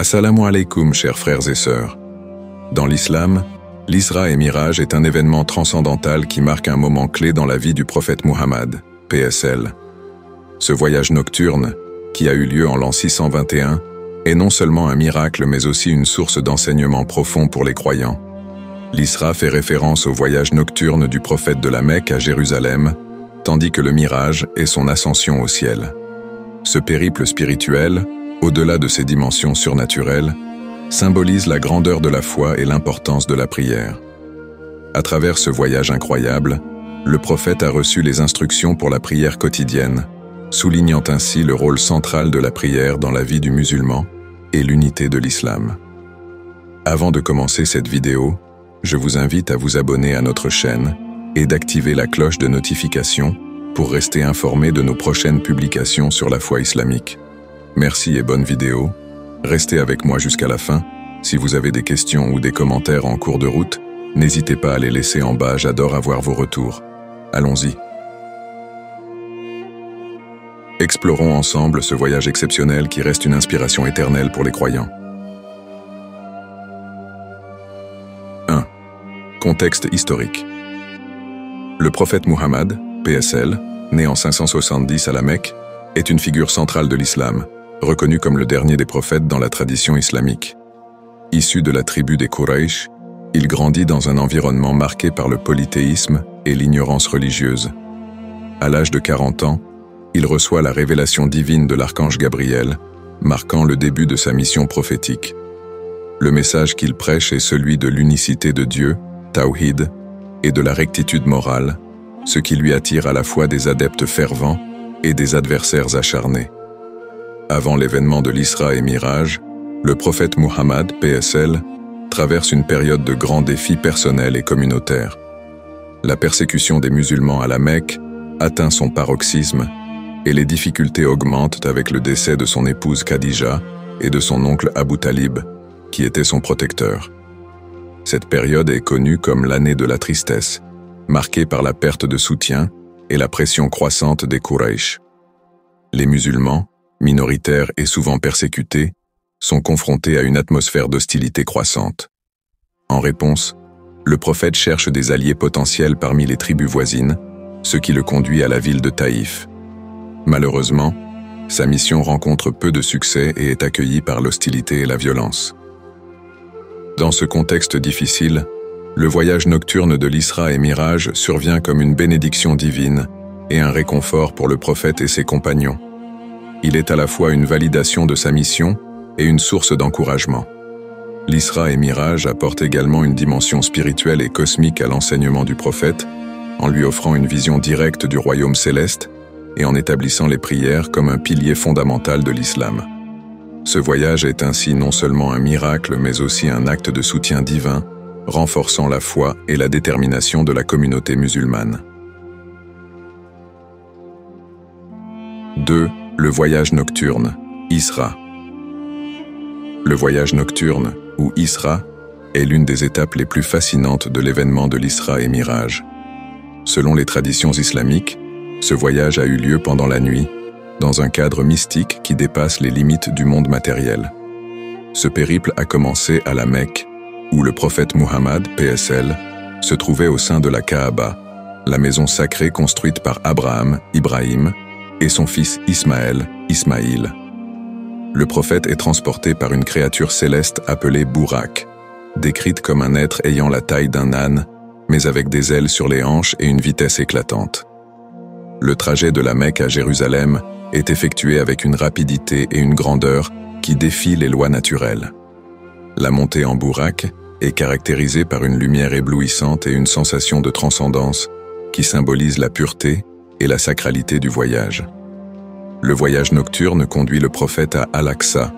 Assalamu alaikum, chers frères et sœurs. Dans l'islam, l'Isra et Miraj est un événement transcendantal qui marque un moment clé dans la vie du prophète Muhammad, PSL. Ce voyage nocturne, qui a eu lieu en l'an 621, est non seulement un miracle mais aussi une source d'enseignement profond pour les croyants. L'Isra fait référence au voyage nocturne du prophète de la Mecque à Jérusalem, tandis que le Miraj est son ascension au ciel. Ce périple spirituel, au-delà de ses dimensions surnaturelles, symbolise la grandeur de la foi et l'importance de la prière. À travers ce voyage incroyable, le prophète a reçu les instructions pour la prière quotidienne, soulignant ainsi le rôle central de la prière dans la vie du musulman et l'unité de l'islam. Avant de commencer cette vidéo, je vous invite à vous abonner à notre chaîne et d'activer la cloche de notification pour rester informé de nos prochaines publications sur la foi islamique. Merci et bonne vidéo. Restez avec moi jusqu'à la fin. Si vous avez des questions ou des commentaires en cours de route, n'hésitez pas à les laisser en bas, j'adore avoir vos retours. Allons-y. Explorons ensemble ce voyage exceptionnel qui reste une inspiration éternelle pour les croyants. 1. Contexte historique. Le prophète Muhammad, PSL, né en 570 à la Mecque, est une figure centrale de l'islam, reconnu comme le dernier des prophètes dans la tradition islamique. Issu de la tribu des Quraysh, il grandit dans un environnement marqué par le polythéisme et l'ignorance religieuse. À l'âge de 40 ans, il reçoit la révélation divine de l'archange Gabriel, marquant le début de sa mission prophétique. Le message qu'il prêche est celui de l'unicité de Dieu, Tawhid, et de la rectitude morale, ce qui lui attire à la fois des adeptes fervents et des adversaires acharnés. Avant l'événement de l'Isra et Miraj, le prophète Muhammad, PSL, traverse une période de grands défis personnels et communautaires. La persécution des musulmans à la Mecque atteint son paroxysme et les difficultés augmentent avec le décès de son épouse Khadija et de son oncle Abu Talib, qui était son protecteur. Cette période est connue comme l'année de la tristesse, marquée par la perte de soutien et la pression croissante des Quraysh. Les musulmans, minoritaires et souvent persécutés, sont confrontés à une atmosphère d'hostilité croissante. En réponse, le prophète cherche des alliés potentiels parmi les tribus voisines, ce qui le conduit à la ville de Taïf. Malheureusement, sa mission rencontre peu de succès et est accueillie par l'hostilité et la violence. Dans ce contexte difficile, le voyage nocturne de l'Isra et Miraj survient comme une bénédiction divine et un réconfort pour le prophète et ses compagnons. Il est à la fois une validation de sa mission et une source d'encouragement. L'Isra et Miraj apportent également une dimension spirituelle et cosmique à l'enseignement du prophète, en lui offrant une vision directe du royaume céleste et en établissant les prières comme un pilier fondamental de l'islam. Ce voyage est ainsi non seulement un miracle mais aussi un acte de soutien divin, renforçant la foi et la détermination de la communauté musulmane. 2. Le voyage nocturne, Isra. Le voyage nocturne, ou Isra, est l'une des étapes les plus fascinantes de l'événement de l'Isra et Miraj. Selon les traditions islamiques, ce voyage a eu lieu pendant la nuit, dans un cadre mystique qui dépasse les limites du monde matériel. Ce périple a commencé à la Mecque, où le prophète Muhammad, PSL, se trouvait au sein de la Kaaba, la maison sacrée construite par Abraham, Ibrahim, et son fils Ismaël, Ismaïl. Le prophète est transporté par une créature céleste appelée Bourak, décrite comme un être ayant la taille d'un âne, mais avec des ailes sur les hanches et une vitesse éclatante. Le trajet de la Mecque à Jérusalem est effectué avec une rapidité et une grandeur qui défient les lois naturelles. La montée en Bourak est caractérisée par une lumière éblouissante et une sensation de transcendance qui symbolise la pureté et la sacralité du voyage. Le voyage nocturne conduit le prophète à Al-Aqsa,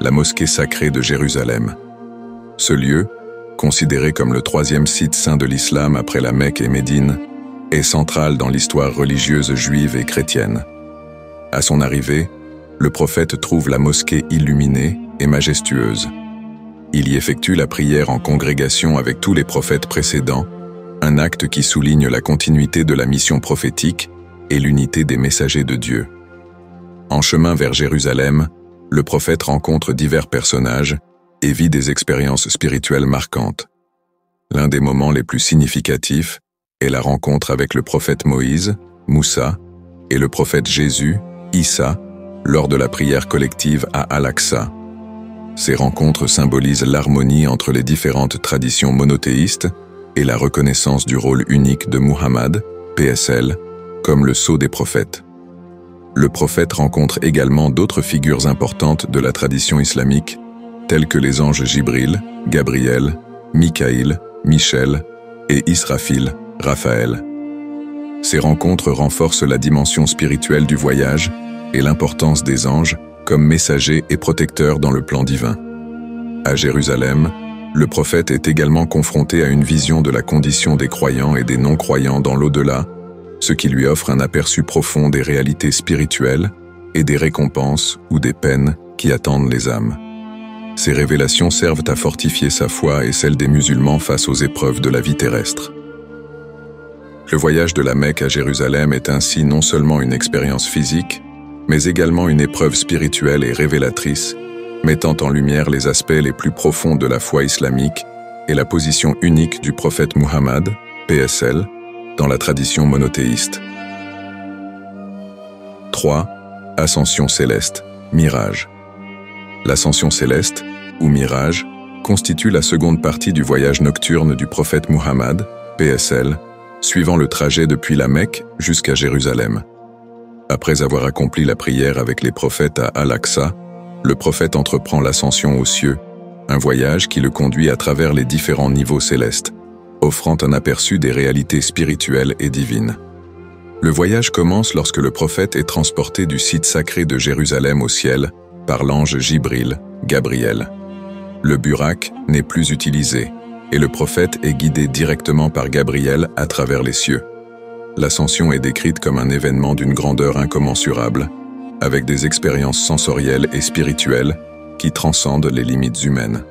la mosquée sacrée de Jérusalem. Ce lieu, considéré comme le troisième site saint de l'islam après la Mecque et Médine, est central dans l'histoire religieuse juive et chrétienne. À son arrivée, le prophète trouve la mosquée illuminée et majestueuse. Il y effectue la prière en congrégation avec tous les prophètes précédents, un acte qui souligne la continuité de la mission prophétique et l'unité des messagers de Dieu. En chemin vers Jérusalem, le prophète rencontre divers personnages et vit des expériences spirituelles marquantes. L'un des moments les plus significatifs est la rencontre avec le prophète Moïse, Moussa, et le prophète Jésus, Issa, lors de la prière collective à Al-Aqsa. Ces rencontres symbolisent l'harmonie entre les différentes traditions monothéistes et la reconnaissance du rôle unique de Muhammad, PSL, comme le sceau des prophètes. Le prophète rencontre également d'autres figures importantes de la tradition islamique, telles que les anges Jibril, Gabriel, Mikaïl, Michel et Israfil, Raphaël. Ces rencontres renforcent la dimension spirituelle du voyage et l'importance des anges comme messagers et protecteurs dans le plan divin. À Jérusalem, le prophète est également confronté à une vision de la condition des croyants et des non-croyants dans l'au-delà, ce qui lui offre un aperçu profond des réalités spirituelles et des récompenses ou des peines qui attendent les âmes. Ces révélations servent à fortifier sa foi et celle des musulmans face aux épreuves de la vie terrestre. Le voyage de la Mecque à Jérusalem est ainsi non seulement une expérience physique, mais également une épreuve spirituelle et révélatrice, mettant en lumière les aspects les plus profonds de la foi islamique et la position unique du prophète Muhammad, PSL, dans la tradition monothéiste. 3. Ascension céleste, mirage. L'ascension céleste, ou mirage, constitue la seconde partie du voyage nocturne du prophète Muhammad, PSL, suivant le trajet depuis la Mecque jusqu'à Jérusalem. Après avoir accompli la prière avec les prophètes à Al-Aqsa, le prophète entreprend l'ascension aux cieux, un voyage qui le conduit à travers les différents niveaux célestes, offrant un aperçu des réalités spirituelles et divines. Le voyage commence lorsque le prophète est transporté du site sacré de Jérusalem au ciel par l'ange Jibril, Gabriel. Le burak n'est plus utilisé, et le prophète est guidé directement par Gabriel à travers les cieux. L'ascension est décrite comme un événement d'une grandeur incommensurable, avec des expériences sensorielles et spirituelles qui transcendent les limites humaines.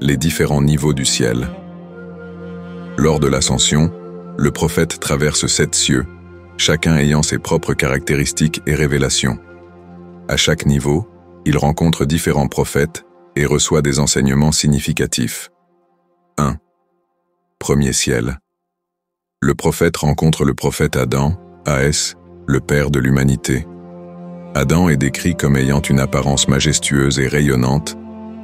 Les différents niveaux du ciel. Lors de l'ascension, le prophète traverse 7 cieux, chacun ayant ses propres caractéristiques et révélations. À chaque niveau, il rencontre différents prophètes et reçoit des enseignements significatifs. 1. Premier ciel. Le prophète rencontre le prophète Adam, A.S., le père de l'humanité. Adam est décrit comme ayant une apparence majestueuse et rayonnante,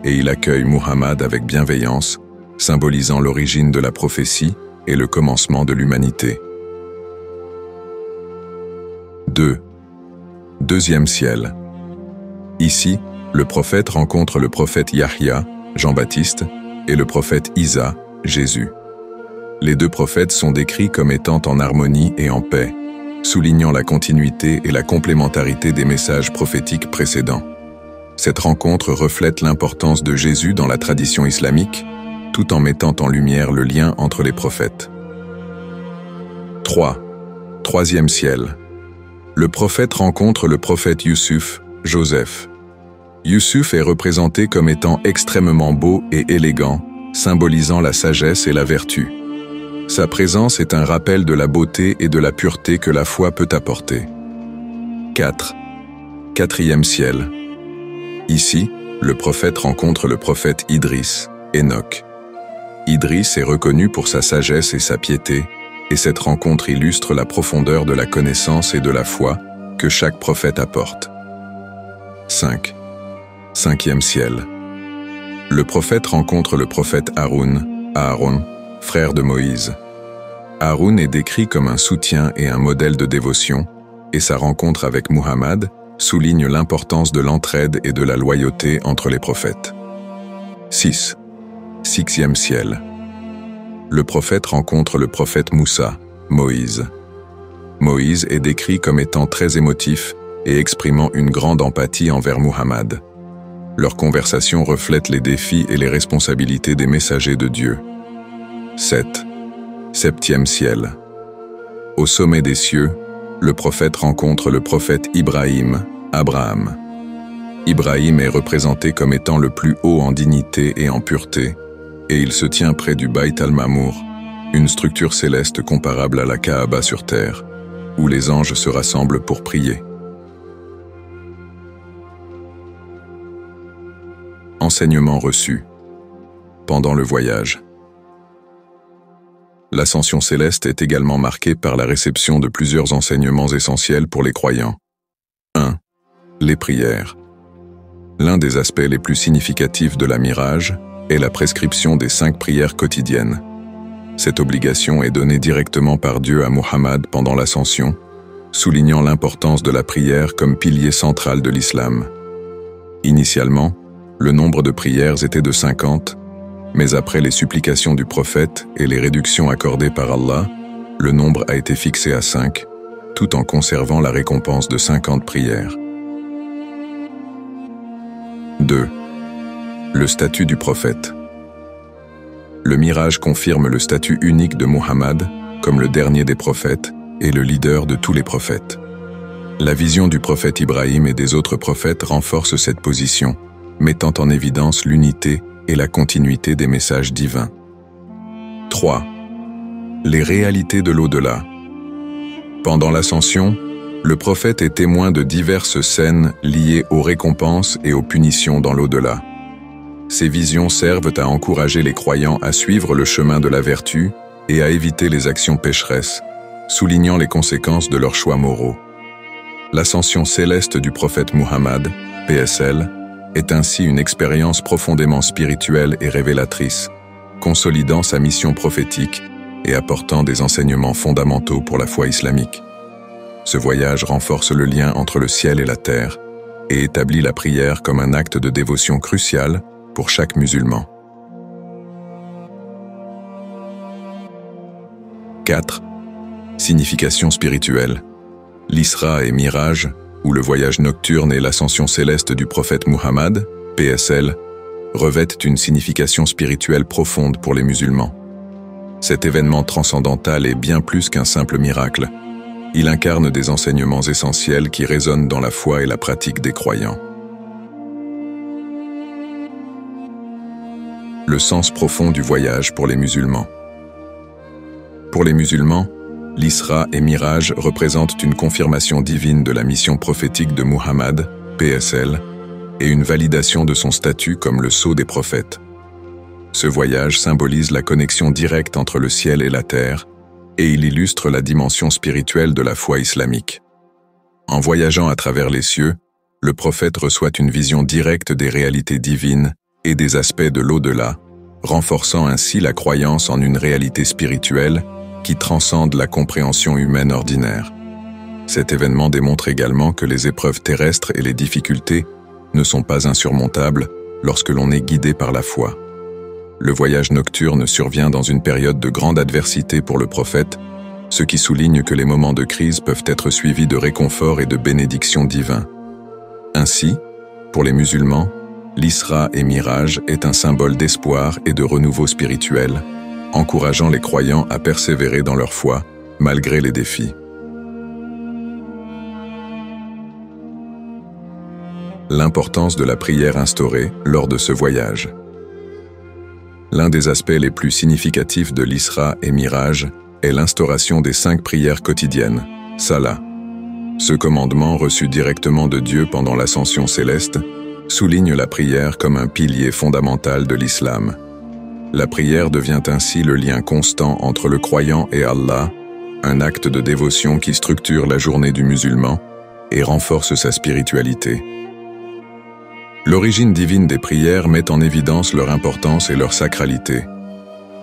et il accueille Muhammad avec bienveillance, symbolisant l'origine de la prophétie et le commencement de l'humanité. 2. Deuxième ciel. Ici, le prophète rencontre le prophète Yahya, Jean-Baptiste, et le prophète Isa, Jésus. Les deux prophètes sont décrits comme étant en harmonie et en paix, soulignant la continuité et la complémentarité des messages prophétiques précédents. Cette rencontre reflète l'importance de Jésus dans la tradition islamique, tout en mettant en lumière le lien entre les prophètes. 3. Troisième ciel. Le prophète rencontre le prophète Yusuf, Joseph. Yusuf est représenté comme étant extrêmement beau et élégant, symbolisant la sagesse et la vertu. Sa présence est un rappel de la beauté et de la pureté que la foi peut apporter. 4. Quatrième ciel. Ici, le prophète rencontre le prophète Idriss, Enoch. Idriss est reconnu pour sa sagesse et sa piété, et cette rencontre illustre la profondeur de la connaissance et de la foi que chaque prophète apporte. 5. Cinquième ciel. Le prophète rencontre le prophète Aaron, frère de Moïse. Aaron est décrit comme un soutien et un modèle de dévotion, et sa rencontre avec Muhammad souligne l'importance de l'entraide et de la loyauté entre les prophètes. 6. Sixième ciel. Le prophète rencontre le prophète Moussa, Moïse. Moïse est décrit comme étant très émotif et exprimant une grande empathie envers Muhammad. Leur conversation reflète les défis et les responsabilités des messagers de Dieu. 7. Septième ciel. Au sommet des cieux, le prophète rencontre le prophète Ibrahim, Abraham. Ibrahim est représenté comme étant le plus haut en dignité et en pureté, et il se tient près du Bayt al-Mamour, une structure céleste comparable à la Kaaba sur terre. où les anges se rassemblent pour prier. Enseignements reçus pendant le voyage. L'ascension céleste est également marquée par la réception de plusieurs enseignements essentiels pour les croyants. 1. Les prières. L'un des aspects les plus significatifs de la Miraj est la prescription des 5 prières quotidiennes. Cette obligation est donnée directement par Dieu à Muhammad pendant l'ascension, soulignant l'importance de la prière comme pilier central de l'islam. Initialement, le nombre de prières était de 50, mais après les supplications du prophète et les réductions accordées par Allah, le nombre a été fixé à 5, tout en conservant la récompense de 50 prières. 2. Le statut du prophète. Le Miraj confirme le statut unique de Muhammad comme le dernier des prophètes et le leader de tous les prophètes. La vision du prophète Ibrahim et des autres prophètes renforce cette position, mettant en évidence l'unité et la continuité des messages divins. 3. Les réalités de l'au-delà. Pendant l'ascension, le prophète est témoin de diverses scènes liées aux récompenses et aux punitions dans l'au-delà. Ces visions servent à encourager les croyants à suivre le chemin de la vertu et à éviter les actions pécheresses, soulignant les conséquences de leurs choix moraux. L'ascension céleste du prophète Muhammad, PSL, est ainsi une expérience profondément spirituelle et révélatrice, consolidant sa mission prophétique et apportant des enseignements fondamentaux pour la foi islamique. Ce voyage renforce le lien entre le ciel et la terre et établit la prière comme un acte de dévotion crucial pour chaque musulman. 4. Signification spirituelle. L'Isra et Miraj, où le voyage nocturne et l'ascension céleste du prophète Muhammad, PSL, revêtent une signification spirituelle profonde pour les musulmans. Cet événement transcendantal est bien plus qu'un simple miracle. Il incarne des enseignements essentiels qui résonnent dans la foi et la pratique des croyants. Le sens profond du voyage pour les musulmans. Pour les musulmans, l'Isra et Miraj représentent une confirmation divine de la mission prophétique de Muhammad, PSL, et une validation de son statut comme le sceau des prophètes. Ce voyage symbolise la connexion directe entre le ciel et la terre, et il illustre la dimension spirituelle de la foi islamique. En voyageant à travers les cieux, le prophète reçoit une vision directe des réalités divines et des aspects de l'au-delà, renforçant ainsi la croyance en une réalité spirituelle qui transcende la compréhension humaine ordinaire. Cet événement démontre également que les épreuves terrestres et les difficultés ne sont pas insurmontables lorsque l'on est guidé par la foi. Le voyage nocturne survient dans une période de grande adversité pour le prophète, ce qui souligne que les moments de crise peuvent être suivis de réconfort et de bénédictions divins. Ainsi, pour les musulmans, l'Isra et Miraj est un symbole d'espoir et de renouveau spirituel, encourageant les croyants à persévérer dans leur foi, malgré les défis. L'importance de la prière instaurée lors de ce voyage. L'un des aspects les plus significatifs de l'Isra et Miraj est l'instauration des 5 prières quotidiennes, Salah. Ce commandement reçu directement de Dieu pendant l'ascension céleste souligne la prière comme un pilier fondamental de l'islam. La prière devient ainsi le lien constant entre le croyant et Allah, un acte de dévotion qui structure la journée du musulman et renforce sa spiritualité. L'origine divine des prières met en évidence leur importance et leur sacralité.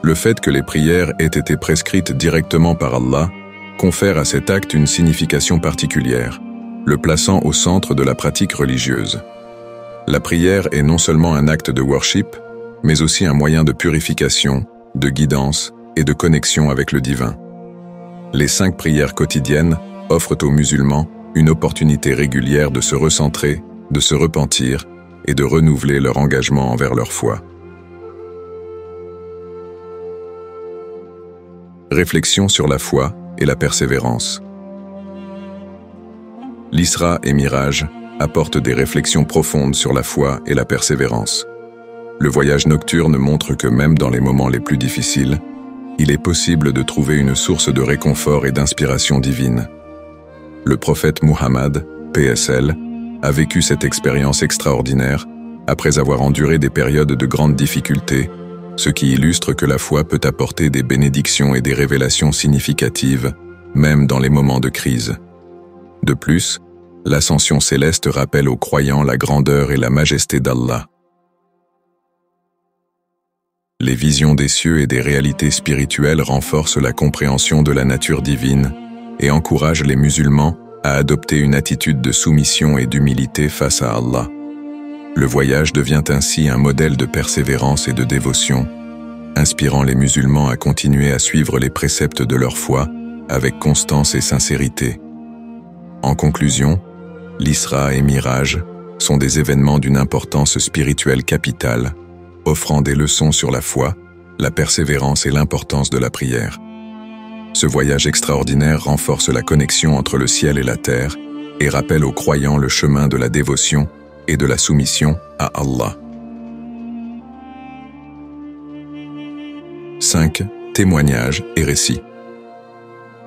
Le fait que les prières aient été prescrites directement par Allah confère à cet acte une signification particulière, le plaçant au centre de la pratique religieuse. La prière est non seulement un acte de worship, mais aussi un moyen de purification, de guidance et de connexion avec le divin. Les 5 prières quotidiennes offrent aux musulmans une opportunité régulière de se recentrer, de se repentir et de renouveler leur engagement envers leur foi. Réflexion sur la foi et la persévérance. L'Isra et Miraj apportent des réflexions profondes sur la foi et la persévérance. Le voyage nocturne montre que même dans les moments les plus difficiles, il est possible de trouver une source de réconfort et d'inspiration divine. le prophète Muhammad, PSL, a vécu cette expérience extraordinaire après avoir enduré des périodes de grandes difficultés, ce qui illustre que la foi peut apporter des bénédictions et des révélations significatives, même dans les moments de crise. De plus, l'ascension céleste rappelle aux croyants la grandeur et la majesté d'Allah. Les visions des cieux et des réalités spirituelles renforcent la compréhension de la nature divine et encouragent les musulmans à adopter une attitude de soumission et d'humilité face à Allah. Le voyage devient ainsi un modèle de persévérance et de dévotion, inspirant les musulmans à continuer à suivre les préceptes de leur foi avec constance et sincérité. En conclusion, l'Isra et Miraj sont des événements d'une importance spirituelle capitale, offrant des leçons sur la foi, la persévérance et l'importance de la prière. Ce voyage extraordinaire renforce la connexion entre le ciel et la terre et rappelle aux croyants le chemin de la dévotion et de la soumission à Allah. 5. Témoignages et récits.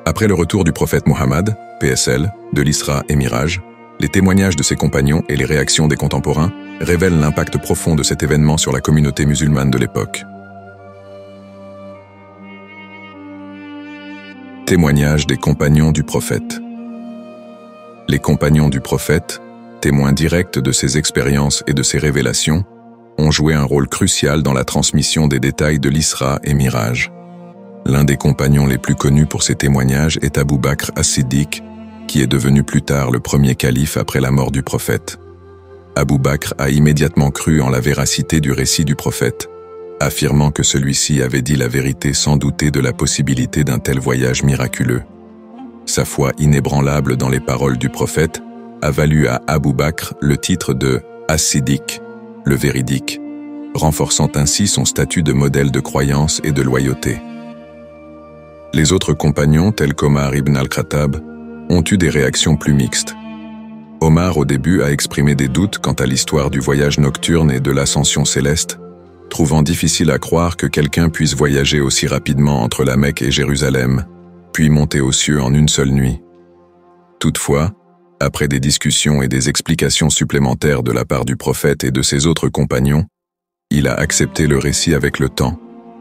Après le retour du prophète Muhammad, PSL, de l'Isra et Miraj, les témoignages de ses compagnons et les réactions des contemporains révèlent l'impact profond de cet événement sur la communauté musulmane de l'époque. Témoignages des compagnons du prophète. Les compagnons du prophète, témoins directs de ses expériences et de ses révélations, ont joué un rôle crucial dans la transmission des détails de l'Isra et Miraj. L'un des compagnons les plus connus pour ses témoignages est Abu Bakr as-Siddiq, qui est devenu plus tard le premier calife après la mort du prophète. Abu Bakr a immédiatement cru en la véracité du récit du prophète, affirmant que celui-ci avait dit la vérité sans douter de la possibilité d'un tel voyage miraculeux. Sa foi inébranlable dans les paroles du prophète a valu à Abu Bakr le titre de as-Siddiq, le véridique, renforçant ainsi son statut de modèle de croyance et de loyauté. Les autres compagnons, tels qu'Omar ibn al-Khattab, ont eu des réactions plus mixtes. Omar, au début, a exprimé des doutes quant à l'histoire du voyage nocturne et de l'ascension céleste, trouvant difficile à croire que quelqu'un puisse voyager aussi rapidement entre la Mecque et Jérusalem, puis monter aux cieux en une seule nuit. Toutefois, après des discussions et des explications supplémentaires de la part du prophète et de ses autres compagnons, il a accepté le récit avec le temps,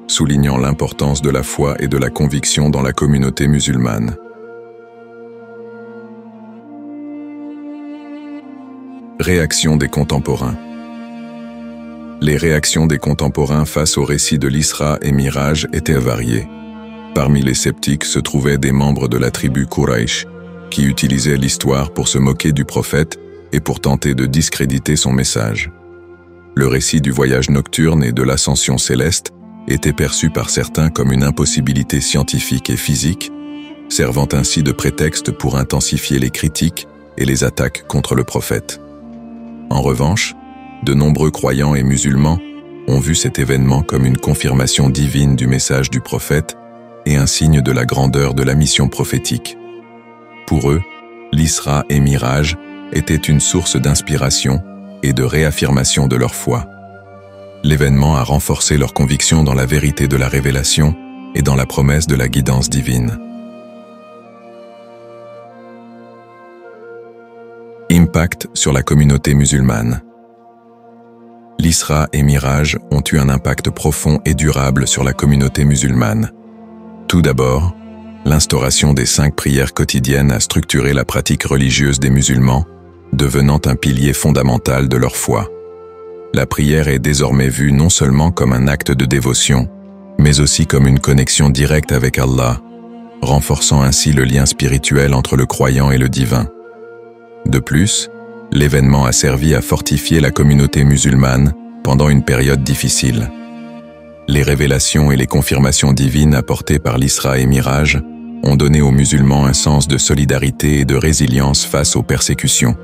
soulignant l'importance de la foi et de la conviction dans la communauté musulmane. Réaction des contemporains. Les réactions des contemporains face au récit de l'Isra et Miraj étaient variées. Parmi les sceptiques se trouvaient des membres de la tribu Quraysh, qui utilisaient l'histoire pour se moquer du prophète et pour tenter de discréditer son message. Le récit du voyage nocturne et de l'ascension céleste était perçu par certains comme une impossibilité scientifique et physique, servant ainsi de prétexte pour intensifier les critiques et les attaques contre le prophète. En revanche, de nombreux croyants et musulmans ont vu cet événement comme une confirmation divine du message du prophète et un signe de la grandeur de la mission prophétique. Pour eux, l'Isra et Miraj était une source d'inspiration et de réaffirmation de leur foi. L'événement a renforcé leur conviction dans la vérité de la révélation et dans la promesse de la guidance divine. Impact sur la communauté musulmane. L'Isra et Miraj ont eu un impact profond et durable sur la communauté musulmane. Tout d'abord, l'instauration des 5 prières quotidiennes a structuré la pratique religieuse des musulmans, devenant un pilier fondamental de leur foi. La prière est désormais vue non seulement comme un acte de dévotion, mais aussi comme une connexion directe avec Allah, renforçant ainsi le lien spirituel entre le croyant et le divin. De plus, l'événement a servi à fortifier la communauté musulmane pendant une période difficile. Les révélations et les confirmations divines apportées par l'Isra et Miraj ont donné aux musulmans un sens de solidarité et de résilience face aux persécutions.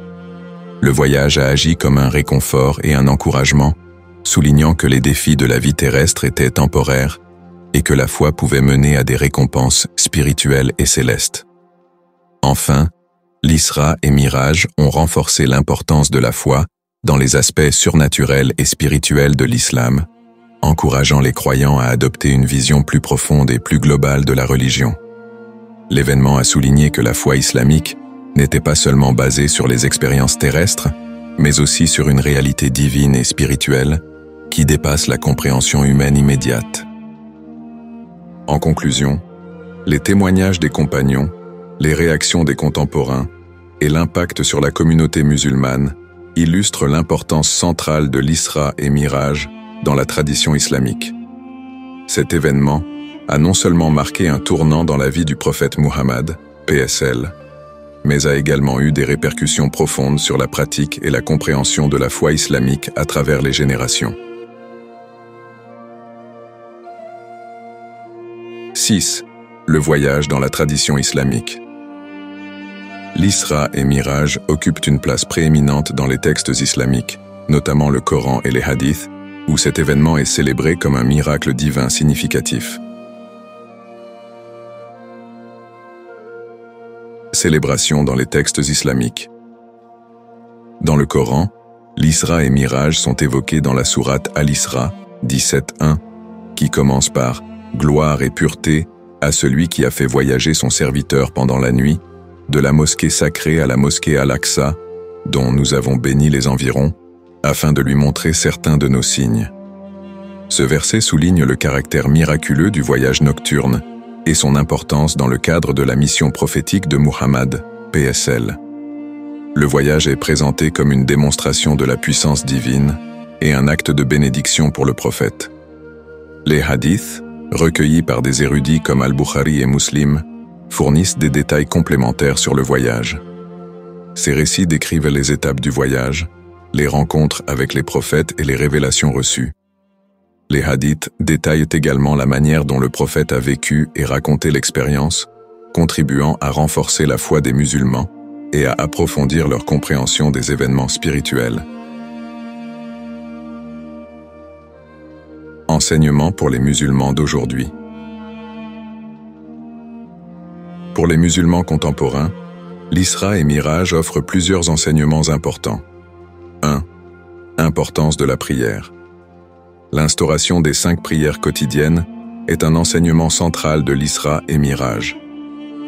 Le voyage a agi comme un réconfort et un encouragement, soulignant que les défis de la vie terrestre étaient temporaires et que la foi pouvait mener à des récompenses spirituelles et célestes. Enfin, l'Isra et Miraj ont renforcé l'importance de la foi dans les aspects surnaturels et spirituels de l'islam, encourageant les croyants à adopter une vision plus profonde et plus globale de la religion. L'événement a souligné que la foi islamique n'était pas seulement basé sur les expériences terrestres, mais aussi sur une réalité divine et spirituelle qui dépasse la compréhension humaine immédiate. En conclusion, les témoignages des compagnons, les réactions des contemporains et l'impact sur la communauté musulmane illustrent l'importance centrale de l'Isra et Miraj dans la tradition islamique. Cet événement a non seulement marqué un tournant dans la vie du prophète Muhammad, PSL, mais a également eu des répercussions profondes sur la pratique et la compréhension de la foi islamique à travers les générations. 6. Le voyage dans la tradition islamique. L'Isra et Miraj occupent une place prééminente dans les textes islamiques, notamment le Coran et les hadiths, où cet événement est célébré comme un miracle divin significatif. Célébration dans les textes islamiques. Dans le Coran, l'Isra et Miraj sont évoqués dans la sourate Al-Isra 17:1, qui commence par « Gloire et pureté à celui qui a fait voyager son serviteur pendant la nuit, de la mosquée sacrée à la mosquée Al-Aqsa, dont nous avons béni les environs, afin de lui montrer certains de nos signes. » Ce verset souligne le caractère miraculeux du voyage nocturne et son importance dans le cadre de la mission prophétique de Muhammad, PSL. Le voyage est présenté comme une démonstration de la puissance divine et un acte de bénédiction pour le prophète. Les hadiths, recueillis par des érudits comme Al-Bukhari et Muslim, fournissent des détails complémentaires sur le voyage. Ces récits décrivent les étapes du voyage, les rencontres avec les prophètes et les révélations reçues. Les hadiths détaillent également la manière dont le prophète a vécu et raconté l'expérience, contribuant à renforcer la foi des musulmans et à approfondir leur compréhension des événements spirituels. Enseignements pour les musulmans d'aujourd'hui. Pour les musulmans contemporains, l'Isra et Miraj offrent plusieurs enseignements importants. 1. Importance de la prière. L'instauration des 5 prières quotidiennes est un enseignement central de l'Isra et Miraj.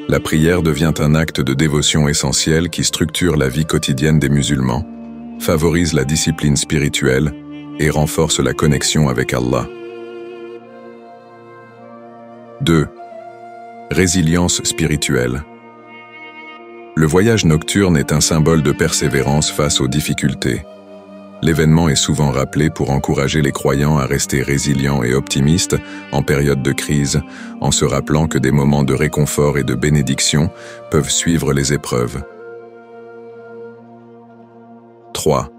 La prière devient un acte de dévotion essentiel qui structure la vie quotidienne des musulmans, favorise la discipline spirituelle et renforce la connexion avec Allah. 2. Résilience spirituelle. Le voyage nocturne est un symbole de persévérance face aux difficultés. L'événement est souvent rappelé pour encourager les croyants à rester résilients et optimistes en période de crise, en se rappelant que des moments de réconfort et de bénédiction peuvent suivre les épreuves. 3.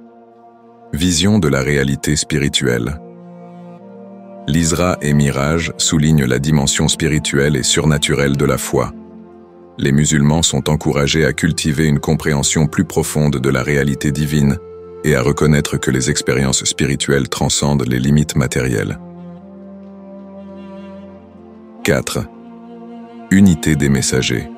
Vision de la réalité spirituelle. L'Isra et Miraj soulignent la dimension spirituelle et surnaturelle de la foi. Les musulmans sont encouragés à cultiver une compréhension plus profonde de la réalité divine et à reconnaître que les expériences spirituelles transcendent les limites matérielles. 4. Unité des messagers.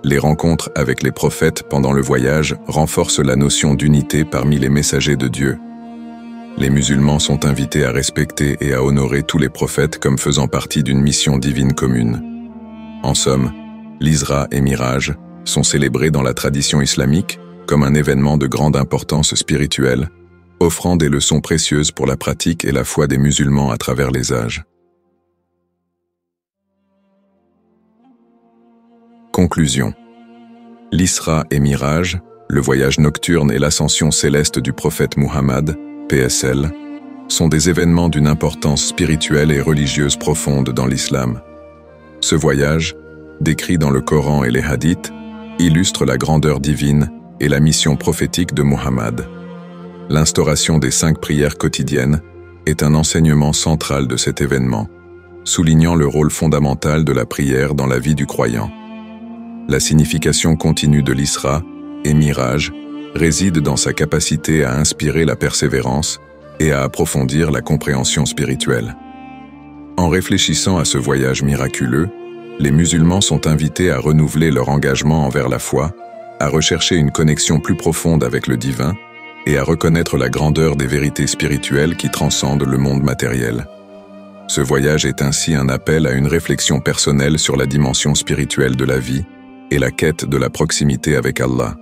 Les rencontres avec les prophètes pendant le voyage renforcent la notion d'unité parmi les messagers de Dieu. Les musulmans sont invités à respecter et à honorer tous les prophètes comme faisant partie d'une mission divine commune. En somme, l'Isra et Miraj sont célébrés dans la tradition islamique comme un événement de grande importance spirituelle, offrant des leçons précieuses pour la pratique et la foi des musulmans à travers les âges. Conclusion. L'Isra et Miraj, le voyage nocturne et l'ascension céleste du prophète Muhammad, PSL, sont des événements d'une importance spirituelle et religieuse profonde dans l'islam. Ce voyage, décrit dans le Coran et les hadiths, illustre la grandeur divine et la mission prophétique de Muhammad. L'instauration des 5 prières quotidiennes est un enseignement central de cet événement, soulignant le rôle fondamental de la prière dans la vie du croyant. La signification continue de l'Isra et Miraj réside dans sa capacité à inspirer la persévérance et à approfondir la compréhension spirituelle. En réfléchissant à ce voyage miraculeux, les musulmans sont invités à renouveler leur engagement envers la foi, à rechercher une connexion plus profonde avec le divin et à reconnaître la grandeur des vérités spirituelles qui transcendent le monde matériel. Ce voyage est ainsi un appel à une réflexion personnelle sur la dimension spirituelle de la vie, et la quête de la proximité avec Allah.